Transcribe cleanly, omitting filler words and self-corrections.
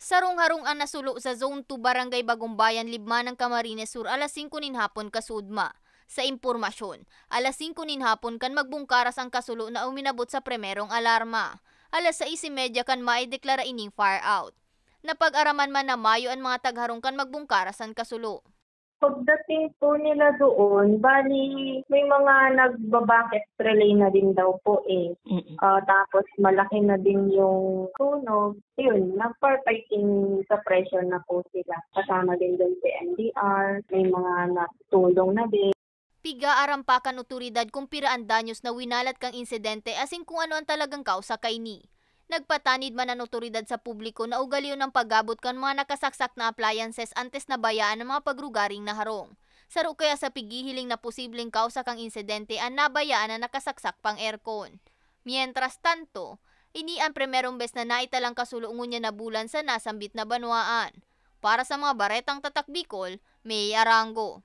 Sarong-harong ang nasulo sa Zone 2 Barangay Bagumbayan, Libma ng Camarines Sur alas 5 nin hapon kasudma. Sa impormasyon, alas 5 nin hapon kan magbungkaras ang kasulo na uminabot sa primerong alarma. Alas 6:30 kan maideklara ining fire out. Napag-araman man na mayo ang mga tagharong kan magbungkaras ang kasulo. Pagdating po nila doon, bali may mga nagba-bucket relay na din daw po eh. Tapos malaki na din yung tunog. Yun, nag-firefighting suppression na po sila. Kasama din doon si NDR, may mga natulong na din. Piga arampakan otoridad kung piraan danyos na winalat kang insidente asin kung ano ang talagang kausa kay ni. Nagpatanid man ang otoridad sa publiko na ugaliw ng paggabot kan mga nakasaksak na appliances antes na bayaan ng mga pagrugaring na harong. Saro kaya sa pigihiling na posibleng kausa kang insidente ang nabayaan na nakasaksak pang aircon. Mientras tanto, ini ang primerong bes na naitalang kasulungon niya na bulan sa nasambit na banwaan. Para sa mga baretang tatak Bicol, May Arango.